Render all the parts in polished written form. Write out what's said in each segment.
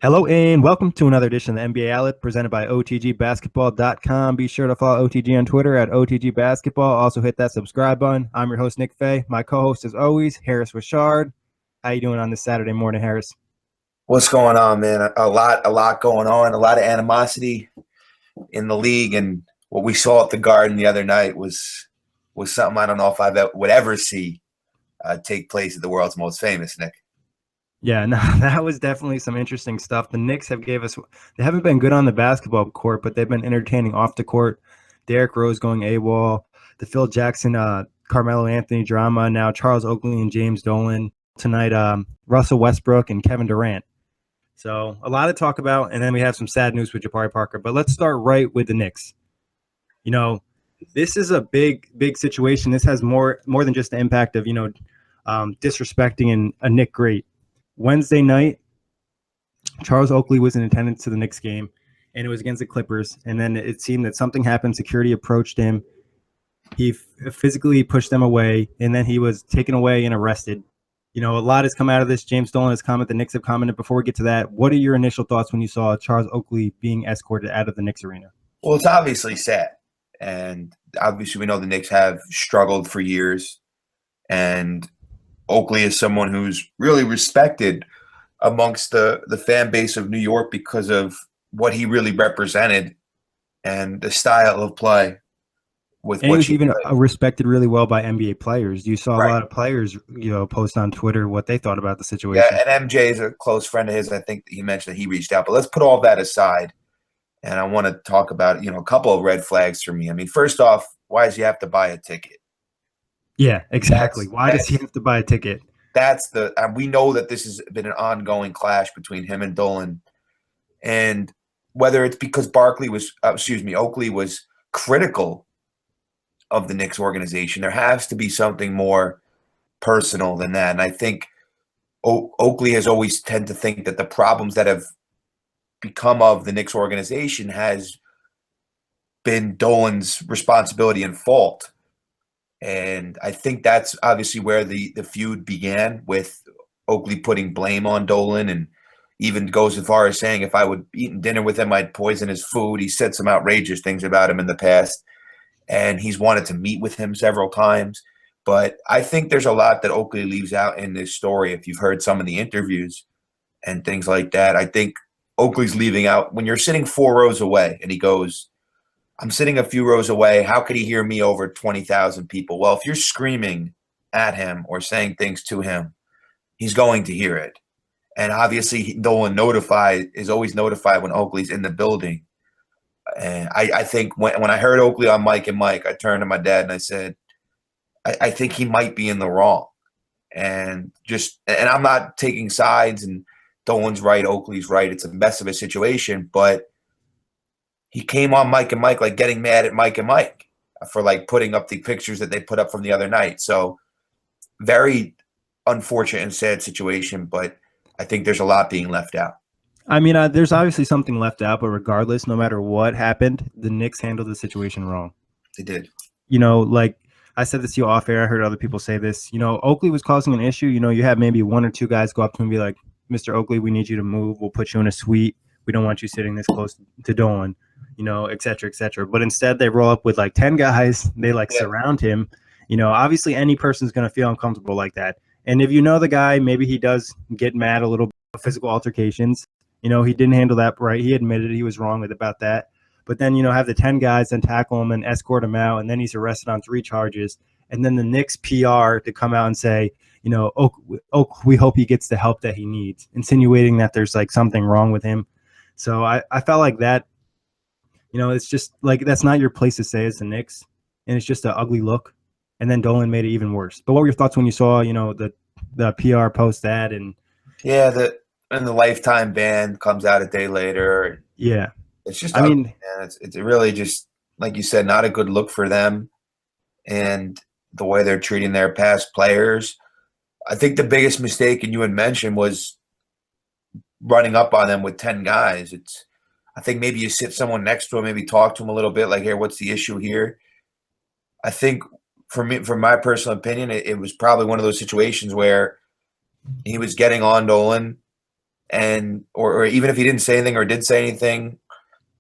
Hello and welcome to another edition of the NBA Outlet presented by OTGBasketball.com. Be sure to follow OTG on Twitter at OTGBasketball. Also hit that subscribe button. I'm your host, Nick Fay. My co-host, as always, Harris Wichard. How you doing on this Saturday morning, Harris? What's going on, man? A lot going on. A lot of animosity in the league, and what we saw at the Garden the other night was something I don't know if would ever see take place at the world's most famous, Nick. Yeah, no, that was definitely some interesting stuff. The Knicks they haven't been good on the basketball court, but they've been entertaining off the court. Derrick Rose going AWOL, the Phil Jackson, Carmelo Anthony drama, now Charles Oakley and James Dolan. Tonight, Russell Westbrook and Kevin Durant. So a lot to talk about, and then we have some sad news with Jabari Parker. But let's start right with the Knicks. You know, this is a big situation. This has more than just the impact of, disrespecting a Knick great. Wednesday night, Charles Oakley was in attendance to the Knicks game, and it was against the Clippers. And then it seemed that something happened. Security approached him. He physically pushed them away, and then he was taken away and arrested. A lot has come out of this. James Dolan has commented. The Knicks have commented. Before we get to that, what are your initial thoughts when you saw Charles Oakley being escorted out of the Knicks arena? Well, it's obviously sad, and obviously we know the Knicks have struggled for years, and Oakley is someone who's really respected amongst the fan base of New York because of what he really represented and the style of play. And he was even respected really well by NBA players. You saw a lot of players, post on Twitter what they thought about the situation. Yeah, and MJ is a close friend of his. I think he mentioned that he reached out. But let's put all that aside, and I want to talk about a couple of red flags for me. I mean, first off, why does he have to buy a ticket? Yeah, exactly. Why does he have to buy a ticket? We know that this has been an ongoing clash between him and Dolan, and whether it's because Oakley was critical of the Knicks organization, there has to be something more personal than that. And I think Oakley has always tend to think that the problems that have become of the Knicks organization has been Dolan's responsibility and fault. And I think that's obviously where the feud began, with Oakley putting blame on Dolan, and even goes as far as saying if I would eat dinner with him, I'd poison his food. He said some outrageous things about him in the past, and he's wanted to meet with him several times. But I think there's a lot that Oakley leaves out in this story. If you've heard some of the interviews and things like that, I think Oakley's leaving out when you're sitting 4 rows away and he goes, I'm sitting a few rows away. How could he hear me over 20,000 people? Well, if you're screaming at him or saying things to him, he's going to hear it. And obviously, Dolan is always notified when Oakley's in the building. And I think when I heard Oakley on Mike and Mike, I turned to my dad and I said, I think he might be in the wrong. And I'm not taking sides, and Dolan's right, Oakley's right. It's a mess of a situation, but he came on Mike and Mike like getting mad at Mike and Mike for like putting up the pictures that they put up from the other night. So very unfortunate and sad situation, but I think there's a lot being left out. I mean, there's obviously something left out, but regardless, no matter what happened, the Knicks handled the situation wrong. They did. Like I said this to you off air. I heard other people say this. Oakley was causing an issue. You have maybe 1 or 2 guys go up to him and be like, Mr. Oakley, we need you to move. We'll put you in a suite. We don't want you sitting this close to Dolan, et cetera, et cetera. But instead, they roll up with like 10 guys. They surround him. Obviously, any person's going to feel uncomfortable like that. And if you know the guy, maybe he does get mad a little bit of physical altercations. He didn't handle that right. He admitted he was wrong about that. But then, have the 10 guys then tackle him and escort him out, and then he's arrested on 3 charges. And then the Knicks PR to come out and say, Oak, we hope he gets the help that he needs, insinuating that there's like something wrong with him. So I felt like that, it's just like that's not your place to say as the Knicks, and it's just an ugly look. And then Dolan made it even worse. But what were your thoughts when you saw, the PR post that? And yeah, the lifetime ban comes out a day later. Yeah. It's just ugly, man. It's really just, like you said, not a good look for them and the way they're treating their past players. I think the biggest mistake, and you had mentioned, was running up on them with 10 guys. I think maybe you sit someone next to him, maybe talk to him a little bit, like, here, what's the issue here? I think for me, from my personal opinion, it was probably one of those situations where he was getting on Dolan, and or even if he didn't say anything or did say anything,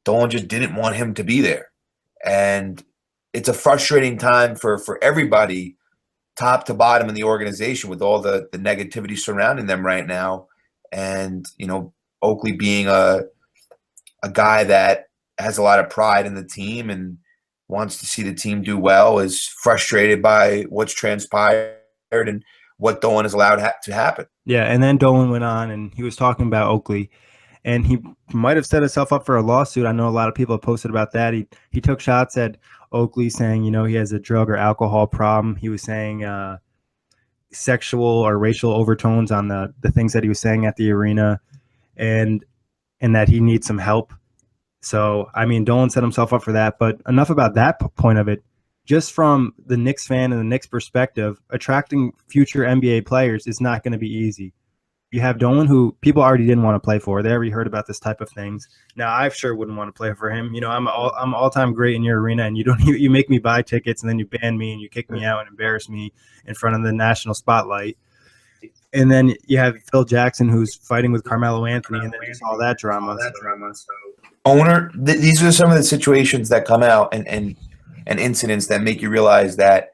Dolan just didn't want him to be there. And it's a frustrating time for everybody, top to bottom in the organization, with all the negativity surrounding them right now. And, Oakley being a guy that has a lot of pride in the team and wants to see the team do well, is frustrated by what's transpired and what Dolan has allowed to happen. Yeah, and then Dolan went on and he was talking about Oakley, and he might have set himself up for a lawsuit. I know a lot of people have posted about that. He took shots at Oakley, saying, he has a drug or alcohol problem. He was saying sexual or racial overtones on the things that he was saying at the arena, and that he needs some help. So, Dolan set himself up for that. But enough about that point of it. Just from the Knicks fan and the Knicks perspective, attracting future NBA players is not going to be easy. You have Dolan, who people already didn't want to play for. They already heard about this type of things. Now, I sure wouldn't want to play for him. I'm all-time great in your arena, and you make me buy tickets, and then you ban me and you kick me out and embarrass me in front of the national spotlight. And then you have Phil Jackson, who's fighting with Carmelo Anthony, and then just all that drama. These are some of the situations that come out and incidents that make you realize that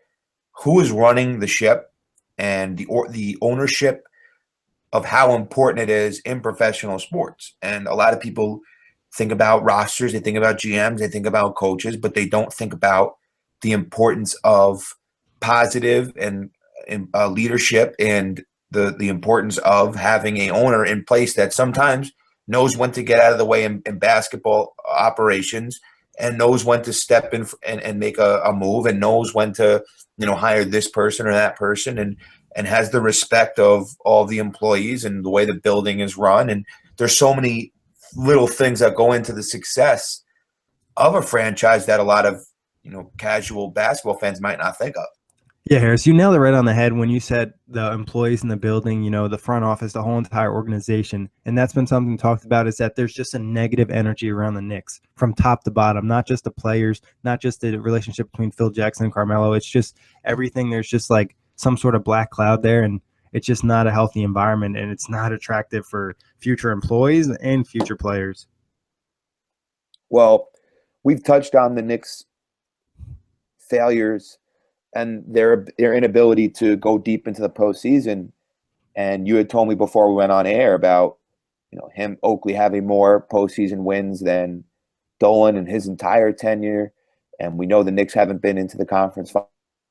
who is running the ship and the ownership of how important it is in professional sports. And a lot of people think about rosters, they think about GMs, they think about coaches, but they don't think about the importance of positive and leadership, and the importance of having an owner in place that sometimes knows when to get out of the way in basketball operations, and knows when to step in and make a move, and knows when to hire this person or that person, and has the respect of all the employees and the way the building is run. And there's so many little things that go into the success of a franchise that a lot of casual basketball fans might not think of. Yeah, Harris, you nailed it right on the head when you said the employees in the building, the front office, the whole entire organization. And that's been something talked about, is that there's just a negative energy around the Knicks from top to bottom, not just the players, not just the relationship between Phil Jackson and Carmelo. It's just everything. There's just like some sort of black cloud there, and it's just not a healthy environment, and it's not attractive for future employees and future players. Well, we've touched on the Knicks' failures and their inability to go deep into the postseason. And you had told me before we went on air about Oakley having more postseason wins than Dolan in his entire tenure. And we know the Knicks haven't been into the conference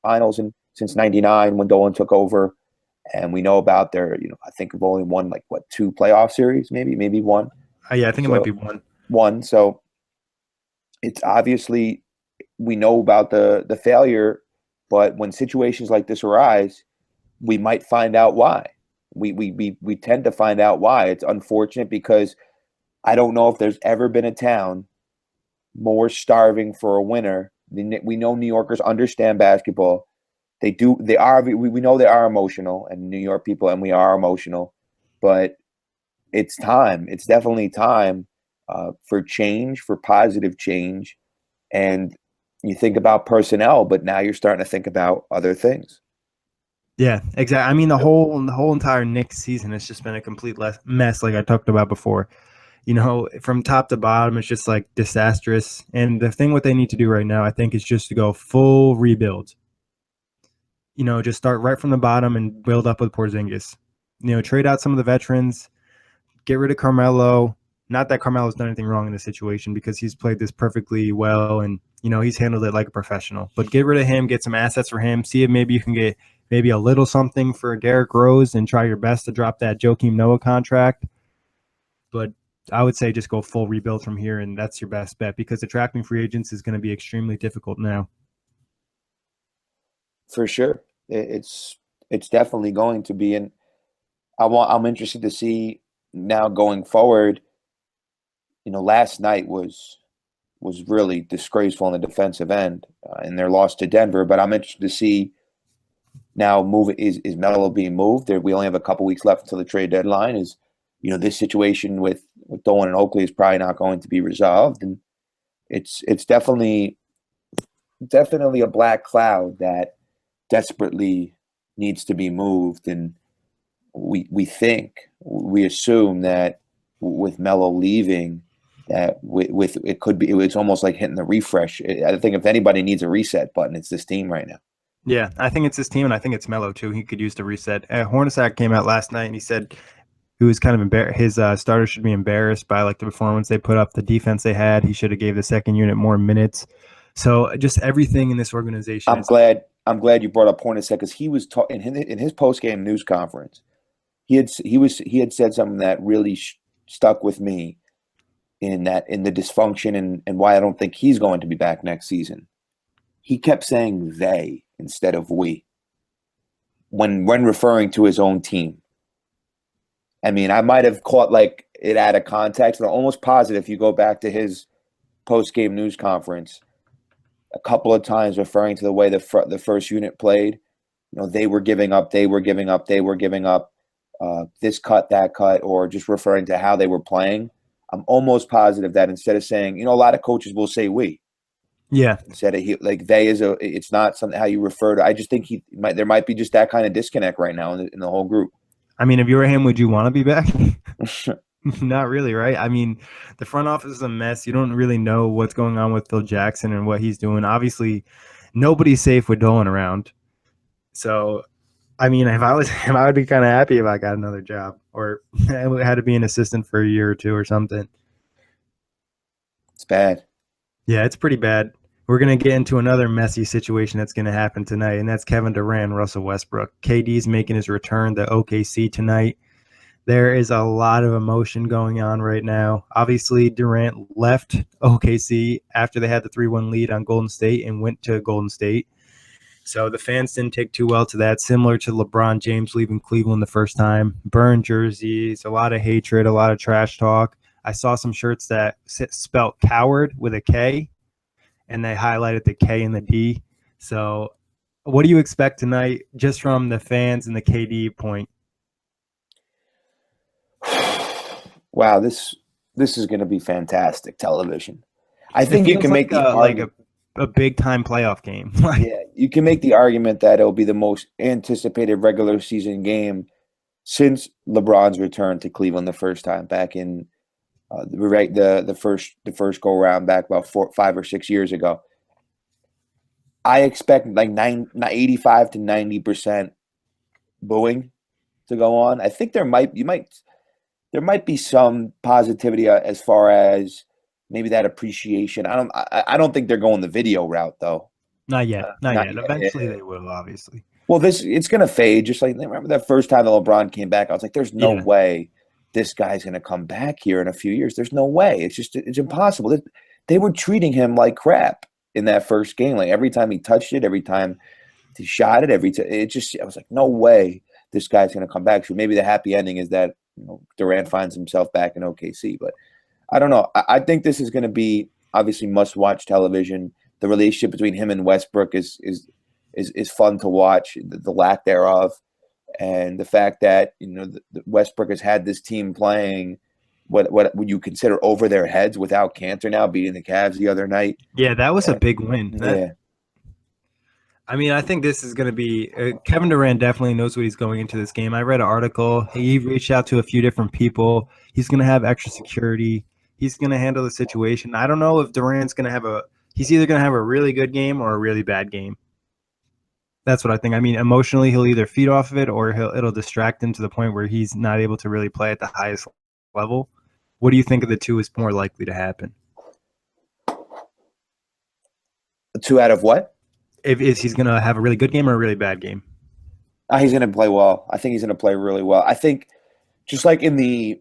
finals since '99 when Dolan took over. And we know about their, I think have only won 2 playoff series, maybe one. Yeah, I think it might be one. One. So it's obviously, we know about the failure. But when situations like this arise, we might find out why. We tend to find out why. It's unfortunate because I don't know if there's ever been a town more starving for a winner. We know New Yorkers understand basketball. We know they are emotional, and New York people, and we are emotional. But it's time. It's definitely time for change, for positive change. And you think about personnel, but now you're starting to think about other things. Yeah, exactly. The whole entire Knicks season has just been a complete mess, like I talked about before. From top to bottom, it's just like disastrous. And the thing what they need to do right now, I think, is just to go full rebuild. Just start right from the bottom and build up with Porzingis. Trade out some of the veterans, get rid of Carmelo. Not that Carmelo's done anything wrong in this situation, because he's played this perfectly well, and he's handled it like a professional. But get rid of him, get some assets for him, see if maybe you can get maybe a little something for Derrick Rose, and try your best to drop that Joakim Noah contract. But I would say just go full rebuild from here, and that's your best bet, because attracting free agents is going to be extremely difficult now. For sure, it's definitely going to be, and I'm interested to see now going forward. Last night was really disgraceful on the defensive end in their loss to Denver. But I'm interested to see now, is Melo being moved? We only have a couple weeks left until the trade deadline. Is this situation with Dolan and Oakley is probably not going to be resolved, and it's definitely a black cloud that desperately needs to be moved. And we assume that with Melo leaving, that with it could be, it's almost like hitting the refresh. I think if anybody needs a reset button, it's this team right now. Yeah, I think it's his team, and I think it's Melo too. He could use the reset. Hornacek came out last night, and he said he was kind of embarrassed. His starters should be embarrassed by like the performance they put up, the defense they had. He should have gave the second unit more minutes. So just everything in this organization. I'm glad you brought up Hornacek, because he was in his post game news conference. He had said something that really stuck with me in the dysfunction and why I don't think he's going to be back next season. He kept saying they instead of we when referring to his own team. I mean, I might have caught like it out of context, but I'm almost positive if you go back to his post-game news conference, a couple of times referring to the way the first unit played. They were giving up, this cut, that cut, or just referring to how they were playing. I'm almost positive that instead of saying, a lot of coaches will say we. Yeah. Instead of they it's not something how you refer to. I just think there might be just that kind of disconnect right now in the whole group. I mean, if you were him, would you want to be back? Not really, right? I mean, the front office is a mess. You don't really know what's going on with Phil Jackson and what he's doing. Obviously, nobody's safe with Dolan around. So, I mean, if I was him, I would be kind of happy if I got another job or I had to be an assistant for a year or two or something. It's bad. Yeah, it's pretty bad. We're going to get into another messy situation that's going to happen tonight, and that's Kevin Durant, Russell Westbrook. KD's making his return to OKC tonight. There is a lot of emotion going on right now. Obviously, Durant left OKC after they had the 3-1 lead on Golden State and went to Golden State. So the fans didn't take too well to that, similar to LeBron James leaving Cleveland the first time. Burned jerseys, a lot of hatred, a lot of trash talk. I saw some shirts that spelt coward with a K, and they highlighted the K and the D. So what do you expect tonight just from the fans and the KD point? Wow, this is going to be fantastic television. I think you can make a big time playoff game. Yeah, you can make the argument that it'll be the most anticipated regular season game since LeBron's return to Cleveland the first time back in the first go around back about 5 or 6 years ago. I expect like 85 to 90% booing to go on. I think there might be some positivity as far as maybe that appreciation. I don't think they're going the video route though. Not yet. Eventually they will, obviously. Well, it's going to fade. Just like remember that first time that LeBron came back, I was like, "There's no way this guy's going to come back here in a few years. There's no way. It's impossible." They were treating him like crap in that first game. Like every time he touched it, every time he shot it, I was like, "No way this guy's going to come back." So maybe the happy ending is that Durant finds himself back in OKC, but I don't know. I think this is going to be obviously must-watch television. The relationship between him and Westbrook is fun to watch. The lack thereof, and the fact that the Westbrook has had this team playing what would you consider over their heads without Cantor now beating the Cavs the other night. Yeah, that was a big win. Yeah. I mean, I think this is going to be Kevin Durant definitely knows what he's going into this game. I read an article. He reached out to a few different people. He's going to have extra security. He's going to handle the situation. I don't know if Durant's going to have he's either going to have a really good game or a really bad game. That's what I think. I mean, emotionally, he'll either feed off of it or it'll distract him to the point where he's not able to really play at the highest level. What do you think of the two is more likely to happen? Two out of what? If he's going to have a really good game or a really bad game? He's going to play well. I think he's going to play really well. I think just like in the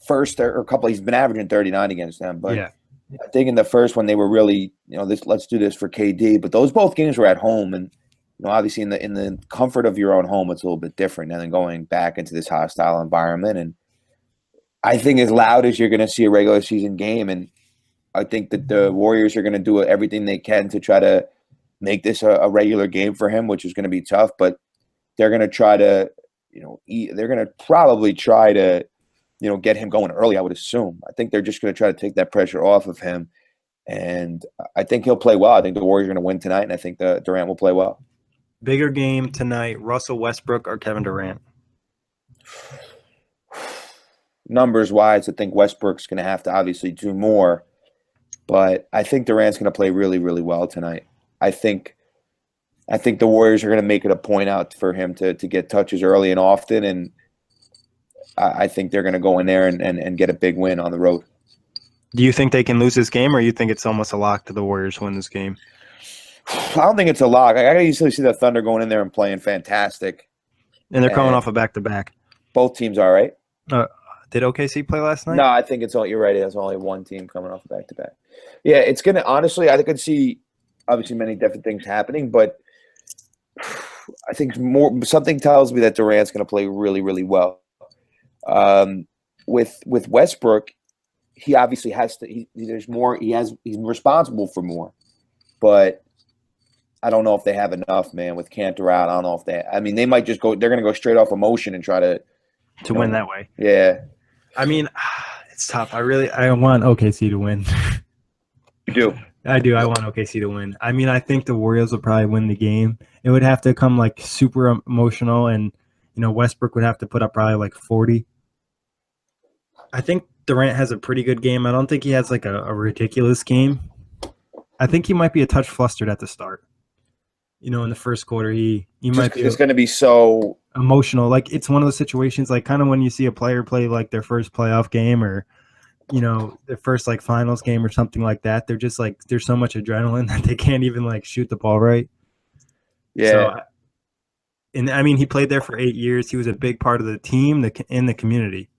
first or couple, he's been averaging 39 against them. But yeah. I think in the first one, they were really, let's do this for KD. But those both games were at home. And, obviously in the comfort of your own home, it's a little bit different than going back into this hostile environment. And I think as loud as you're going to see a regular season game, and I think that the Warriors are going to do everything they can to try to make this a regular game for him, which is going to be tough. But they're going to try to, they're going to probably try to, get him going early, I would assume. I think they're just going to try to take that pressure off of him. And I think he'll play well. I think the Warriors are going to win tonight, and I think the Durant will play well. Bigger game tonight, Russell Westbrook or Kevin Durant? Numbers wise, I think Westbrook's going to have to obviously do more, but I think Durant's going to play really, really well tonight. I think the Warriors are going to make it a point out for him to get touches early and often, and I think they're going to go in there and get a big win on the road. Do you think they can lose this game, or you think it's almost a lock to the Warriors win this game? I don't think it's a lock. I usually see the Thunder going in there and playing fantastic. And they're coming off a back-to-back. Both teams are, right? Did OKC play last night? No, I think you're right. There's only one team coming off a back-to-back. Yeah, it's going to – honestly, I could see obviously many different things happening, but I think something tells me that Durant's going to play really, really well. With Westbrook, he obviously has to there's more – he's responsible for more. But I don't know if they have enough, man, with Cantor out. I don't know if they might just go – they're going to go straight off emotion and try to win that way. Yeah. I mean, it's tough. I want OKC to win. You do? I do. I want OKC to win. I mean, I think the Warriors will probably win the game. It would have to come like super emotional, and Westbrook would have to put up probably like 40. I think Durant has a pretty good game. I don't think he has like a ridiculous game. I think he might be a touch flustered at the start. In the first quarter, he might be. It's going to be so emotional. Like, it's one of those situations, like kind of when you see a player play like their first playoff game or their first like finals game or something like that. They're just like, there's so much adrenaline that they can't even like shoot the ball right. Yeah. So, and I mean, he played there for 8 years. He was a big part of the team in the community.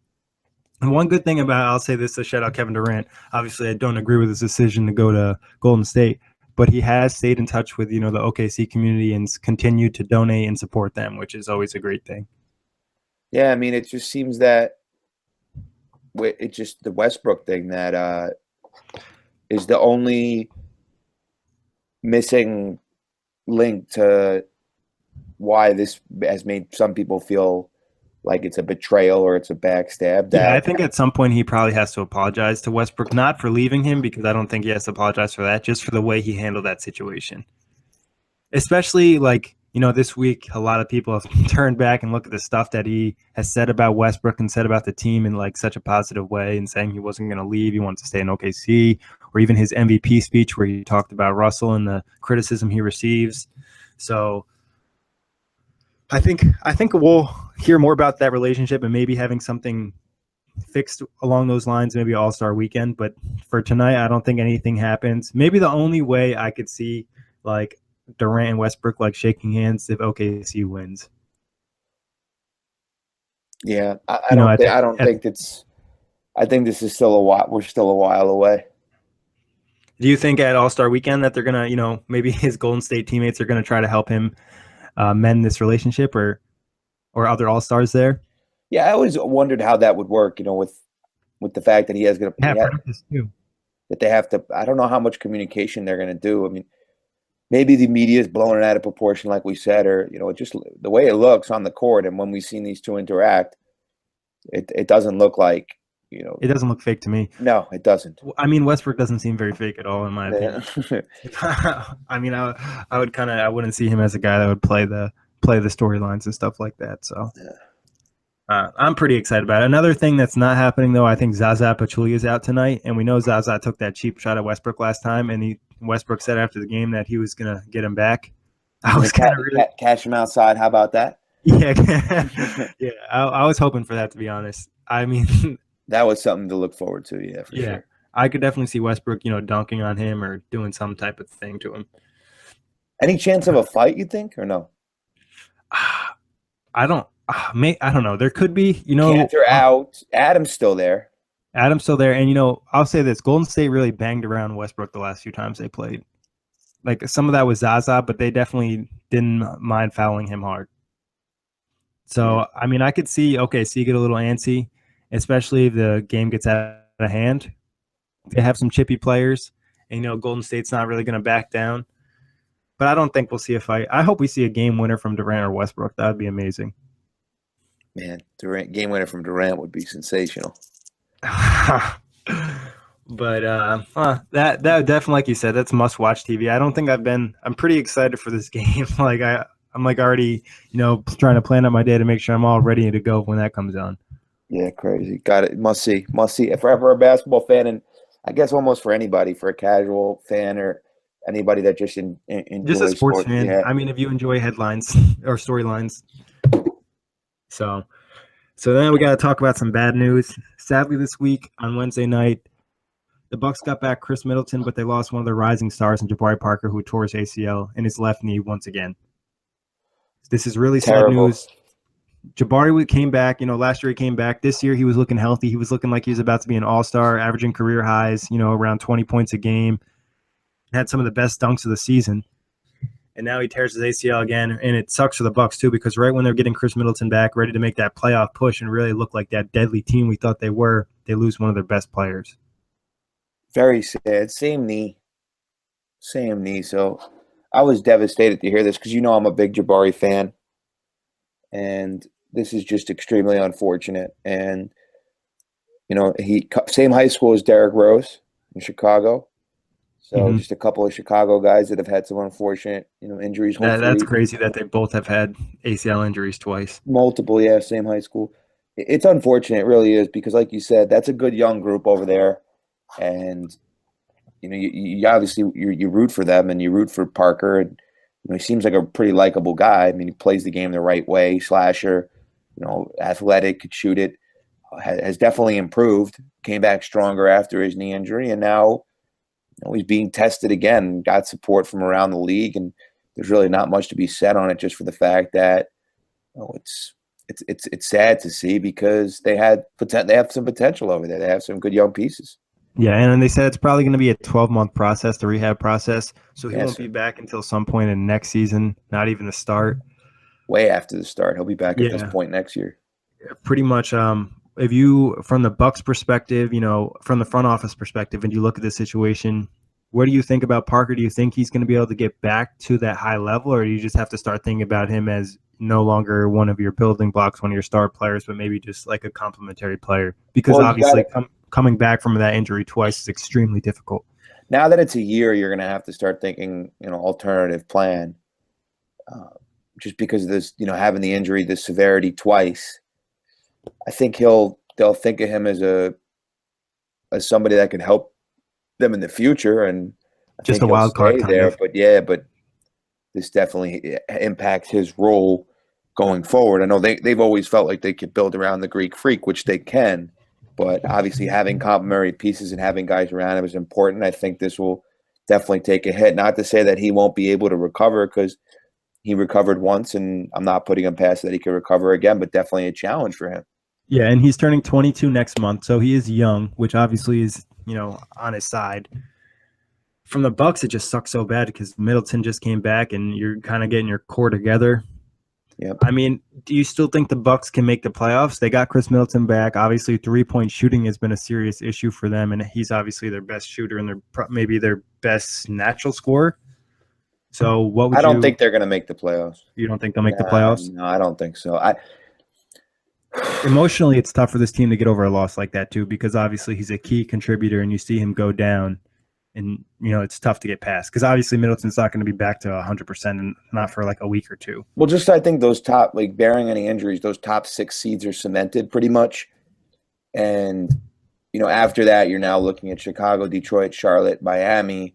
And one good thing about, I'll say this to shout out Kevin Durant. Obviously, I don't agree with his decision to go to Golden State, but he has stayed in touch with, the OKC community and continued to donate and support them, which is always a great thing. Yeah, I mean, it just seems that it's just the Westbrook thing that is the only missing link to why this has made some people feel like it's a betrayal or it's a backstab. Yeah, I think at some point he probably has to apologize to Westbrook, not for leaving him, because I don't think he has to apologize for that, just for the way he handled that situation. Especially, like, this week, a lot of people have turned back and looked at the stuff that he has said about Westbrook and said about the team in, like, such a positive way, and saying he wasn't going to leave, he wanted to stay in OKC, or even his MVP speech where he talked about Russell and the criticism he receives. So I think we'll hear more about that relationship and maybe having something fixed along those lines, maybe All-Star weekend. But for tonight, I don't think anything happens. Maybe the only way I could see like Durant and Westbrook like shaking hands if OKC wins. Yeah, I think this is still a while. We're still a while away. Do you think at All-Star weekend that they're gonna, maybe his Golden State teammates are gonna try to help him mend this relationship, or other All-Stars there? Yeah, I always wondered how that would work, with the fact that he has going to practice too. That they have to. I don't know how much communication they're going to do. I mean, maybe the media is blowing it out of proportion, like we said, or just the way it looks on the court, and when we've seen these two interact, it doesn't look like it doesn't look fake to me. No, it doesn't. I mean, Westbrook doesn't seem very fake at all, in my opinion. I mean, I wouldn't see him as a guy that would play the storylines and stuff like that. So I'm pretty excited about it. Another thing that's not happening, though, I think Zaza Pachulia is out tonight, and we know Zaza took that cheap shot at Westbrook last time, and Westbrook said after the game that he was gonna get him back. I was kind of really cash him outside. How about that? Yeah, yeah. I was hoping for that, to be honest. I mean, that was something to look forward to. Yeah, for sure. I could definitely see Westbrook, dunking on him or doing some type of thing to him. Any chance of a fight, you think, or no? I don't know. There could be, Cantor out. Adam's still there. And, I'll say this. Golden State really banged around Westbrook the last few times they played. Like, some of that was Zaza, but they definitely didn't mind fouling him hard. So, I mean, I could see, so you get a little antsy, especially if the game gets out of hand. They have some chippy players, and, Golden State's not really going to back down. But I don't think we'll see a fight. I hope we see a game winner from Durant or Westbrook. That would be amazing. Man, game winner from Durant would be sensational. But that definitely, like you said, that's must-watch TV. I don't think I'm pretty excited for this game. Like, I'm like already, trying to plan out my day to make sure I'm all ready to go when that comes on. Yeah, crazy. Got it. Must see. Must see. If ever a basketball fan, and I guess almost for anybody, for a casual fan or anybody that just Just a enjoys sports sport. fan. Yeah. I mean, if you enjoy headlines or storylines. So then we got to talk about some bad news. Sadly, this week on Wednesday night, the Bucks got back Chris Middleton, but they lost one of their rising stars in Jabari Parker, who tore his ACL in his left knee once again. This is really sad Terrible. news. Jabari came back. Last year he came back. This year he was looking healthy. He was looking like he was about to be an all-star, averaging career highs, around 20 points a game. Had some of the best dunks of the season. And now he tears his ACL again, and it sucks for the Bucks too, because right when they're getting Chris Middleton back, ready to make that playoff push and really look like that deadly team we thought they were, they lose one of their best players. Very sad. Same knee. Same knee. So I was devastated to hear this because I'm a big Jabari fan. And this is just extremely unfortunate. And, he same high school as Derrick Rose in Chicago. So just a couple of Chicago guys that have had some unfortunate, injuries. Hopefully, That's crazy that they both have had ACL injuries twice. multiple, yeah, same high school. It's unfortunate, it really is, because like you said, that's a good young group over there, and you obviously you root for them and you root for Parker, and he seems like a pretty likable guy. I mean, he plays the game the right way, slasher, athletic, could shoot it, has definitely improved. Came back stronger after his knee injury, and now he's being tested again. Got support from around the league, and there's really not much to be said on it, just for the fact that it's sad to see, because they have some potential over there. They have some good young pieces. Yeah, and then they said it's probably going to be a 12-month process, the rehab process. So he won't be back until some point in next season, not even the start. Way after the start. He'll be back at this point next year. Pretty much. If you, from the Bucks perspective, from the front office perspective, and you look at the situation, what do you think about Parker? Do you think he's going to be able to get back to that high level, or do you just have to start thinking about him as no longer one of your building blocks, one of your star players, but maybe just like a complementary player? Because obviously coming back from that injury twice is extremely difficult. Now that it's a year, you're going to have to start thinking, alternative plan. Just because of this, having the injury, the severity twice. I think they'll think of him as somebody that can help them in the future, and just a wild card there. But this definitely impacts his role going forward. I know they've always felt like they could build around the Greek Freak, which they can, but obviously having complementary pieces and having guys around him is important. I think this will definitely take a hit. Not to say that he won't be able to recover, because he recovered once, and I'm not putting him past that he could recover again, but definitely a challenge for him. Yeah, and he's turning 22 next month, so he is young, which obviously is, on his side. From the Bucks, it just sucks so bad because Middleton just came back, and you're kind of getting your core together. Yep. I mean, do you still think the Bucks can make the playoffs? They got Chris Middleton back. Obviously, three-point shooting has been a serious issue for them, and he's obviously their best shooter and maybe their best natural scorer. So what would I don't think they're going to make the playoffs. You don't think they'll make the playoffs? No, I don't think so. Emotionally, it's tough for this team to get over a loss like that too, because obviously he's a key contributor, and you see him go down, and it's tough to get past, because obviously Middleton's not going to be back to 100% and not for like a week or two. Well, I think those top, bearing any injuries, those top 6 seeds are cemented pretty much, and after that you're now looking at Chicago, Detroit, Charlotte, Miami.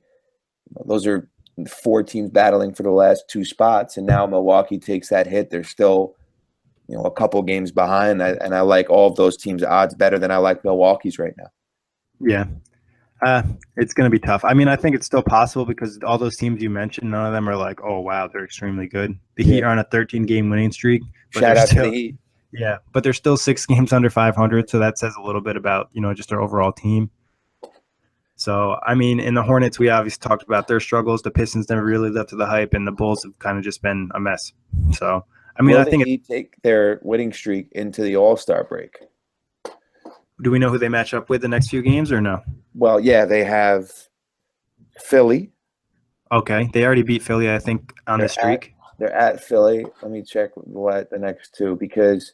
Those are 4 teams battling for the last 2 spots, and now Milwaukee takes that hit. They're still a couple games behind, and I like all of those teams' odds better than I like Milwaukee's right now. Yeah. It's going to be tough. I mean, I think it's still possible, because all those teams you mentioned, none of them are like, oh, wow, they're extremely good. The Heat are on a 13-game winning streak. Shout out to the Heat. Yeah, but they're still 6 games under 500, so that says a little bit about, just their overall team. So, I mean, in the Hornets, we obviously talked about their struggles. The Pistons never really lived up to the hype, and the Bulls have kind of just been a mess. So, I mean, I think they take their winning streak into the All-Star break. Do we know who they match up with the next few games, or no? Well, yeah, they have Philly. Okay, they already beat Philly, I think, on the streak. They're at Philly. Let me check what the next 2, because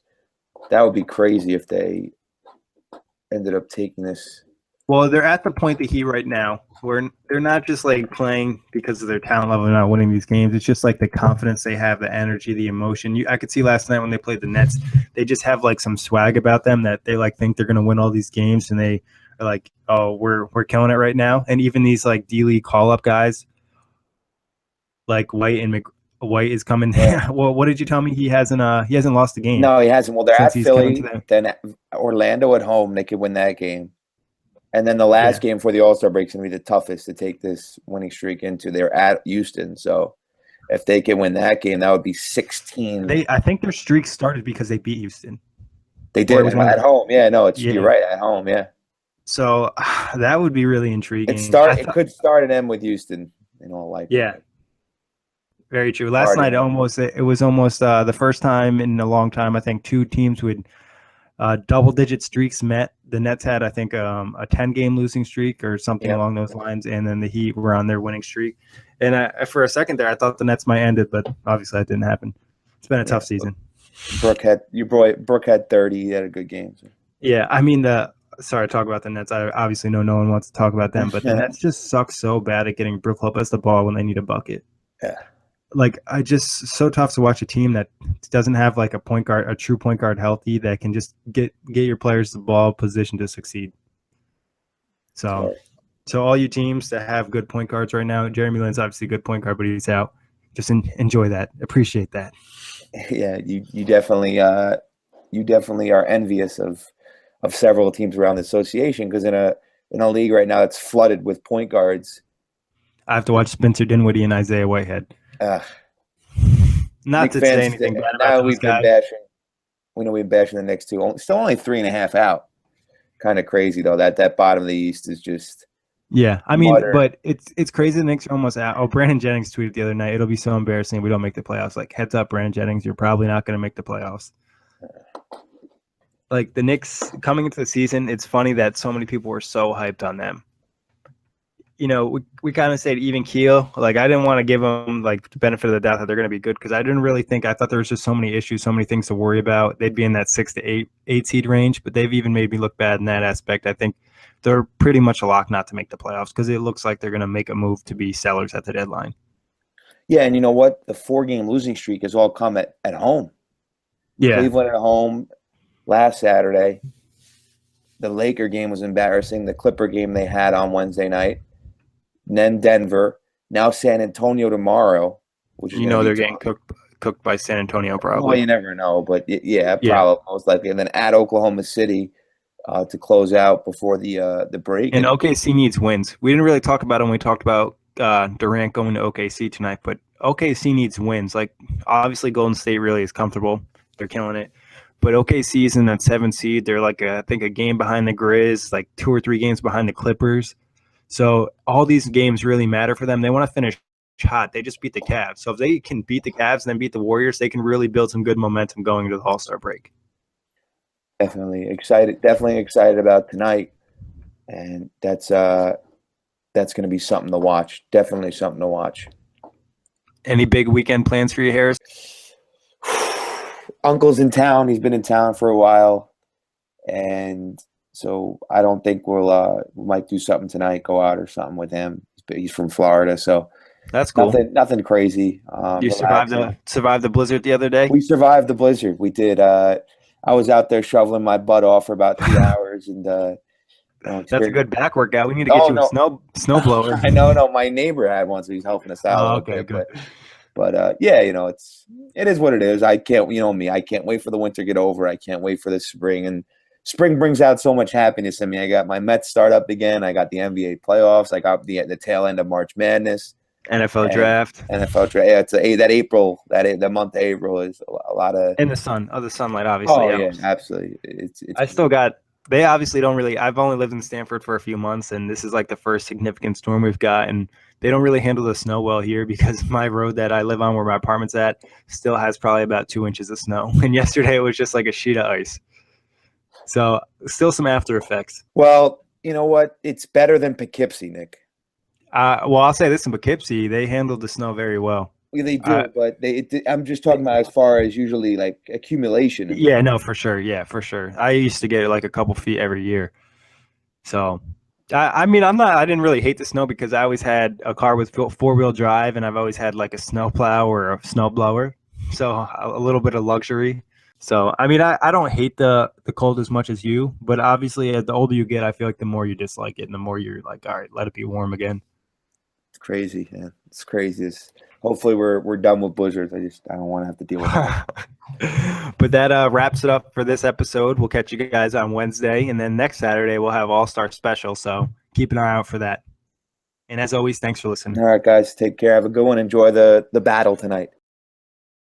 that would be crazy if they ended up taking this. Well, they're at the point, the Heat right now, where they're not just like playing because of their talent level and not winning these games. It's just like the confidence they have, the energy, the emotion. I could see last night when they played the Nets, they just have like some swag about them that they like think they're going to win all these games, and they are like, oh, we're killing it right now. And even these like D-League call-up guys, like White is coming. Yeah. Well, what did you tell me? He hasn't lost a game. No, he hasn't. Well, they're since at he's coming to Philly, them. then Orlando at home. They could win that game. And then the last game for the All-Star break is going to be the toughest to take this winning streak into. They're at Houston. So if they can win that game, that would be 16. I think their streak started because they beat Houston. They did at home. Yeah, no, you're right, at home, yeah. So that would be really intriguing. It could start and end with Houston in all likelihood. Yeah. Very true. Last night it was almost the first time in a long time, I think, two teams with double-digit streaks met. The Nets had, I think, a 10-game losing streak or something along those lines, and then the Heat were on their winning streak. And for a second there, I thought the Nets might end it, but obviously that didn't happen. It's been a tough season. Brooke had 30. He had a good game. So. Yeah, I mean, sorry to talk about the Nets. I obviously know no one wants to talk about them, but the Nets just suck so bad at getting Brooke Lopez the ball when they need a bucket. Yeah. Like, so tough to watch a team that doesn't have like a true point guard healthy that can just get your players the ball positioned to succeed. So all you teams that have good point guards right now, Jeremy Lin's obviously a good point guard, but he's out. Just enjoy that, appreciate that. Yeah, you definitely are envious of several teams around the association, because in a league right now it's flooded with point guards. I have to watch Spencer Dinwiddie and Isaiah Whitehead. Not to say anything bad about those guys. We know we've been bashing the Knicks too. Still only 3.5 out. Kind of crazy though. That bottom of the East is just. Yeah, I mean, but it's crazy. The Knicks are almost out. Oh, Brandon Jennings tweeted the other night, "It'll be so embarrassing if we don't make the playoffs." Like, heads up, Brandon Jennings, you're probably not going to make the playoffs. Like, the Knicks coming into the season, it's funny that so many people were so hyped on them. You know, we kind of said even keel. Like, I didn't want to give them like the benefit of the doubt that they're going to be good, because I didn't really think. I thought there was just so many issues, so many things to worry about. They'd be in that 6 to 8 seed range, but they've even made me look bad in that aspect. I think they're pretty much a lock not to make the playoffs, because it looks like they're going to make a move to be sellers at the deadline. Yeah, and you know what? The 4-game losing streak has all come at home. Yeah, Cleveland at home last Saturday. The Laker game was embarrassing. The Clipper game they had on Wednesday night. And then Denver. Now San Antonio tomorrow. Which is they're getting cooked by San Antonio probably. Well, you never know, but probably most likely. And then at Oklahoma City to close out before the break. And OKC needs wins. We didn't really talk about it when we talked about Durant going to OKC tonight, but OKC needs wins. Like, obviously Golden State really is comfortable. They're killing it. But OKC is in that 7th seed. They're like, I think, a game behind the Grizz, like 2 or 3 games behind the Clippers. So all these games really matter for them. They want to finish hot. They just beat the Cavs. So if they can beat the Cavs and then beat the Warriors, they can really build some good momentum going into the All-Star break. Definitely excited about tonight. And that's going to be something to watch. Definitely something to watch. Any big weekend plans for you, Harris? Uncle's in town. He's been in town for a while. And so I don't think we might do something tonight, go out or something with him. He's from Florida, so that's cool. Nothing crazy. You survived the blizzard the other day? We survived the blizzard. We did. I was out there shoveling my butt off for about 2 hours, and that's a good back workout. We need to get a snow blower. I know. No, my neighbor had one, so he's helping us out. Oh, okay, good. But yeah, it is what it is. I can't wait for the winter to get over. I can't wait for the spring, and spring brings out so much happiness in me. I got my Mets start up again. I got the NBA playoffs. I got the tail end of March Madness. NFL draft. Yeah, it's the month of April is a lot of. And the sunlight, obviously. Oh, yeah, absolutely. They obviously don't really. I've only lived in Stanford for a few months, and this is like the first significant storm we've got, and they don't really handle the snow well here, because my road that I live on, where my apartment's at, still has probably about 2 inches of snow. And yesterday it was just like a sheet of ice. So still some after effects. Well, you know what? It's better than Poughkeepsie, Nick. Well, I'll say this: in Poughkeepsie, they handled the snow very well. Well, they do, but I'm just talking about as far as usually like accumulation. Yeah, no, for sure. Yeah, for sure. I used to get like a couple feet every year. So I mean, I didn't really hate the snow because I always had a car with four-wheel drive, and I've always had like a snow plow or a snow blower, so a little bit of luxury. So I mean, I don't hate the cold as much as you, but obviously, as the older you get, I feel like the more you dislike it, and the more you're like, all right, let it be warm again. It's crazy, man. It's crazy. Hopefully we're done with blizzards. I don't want to have to deal with that. But that wraps it up for this episode. We'll catch you guys on Wednesday, and then next Saturday we'll have All-Star Special. So keep an eye out for that. And as always, thanks for listening. All right, guys, take care. Have a good one. Enjoy the battle tonight.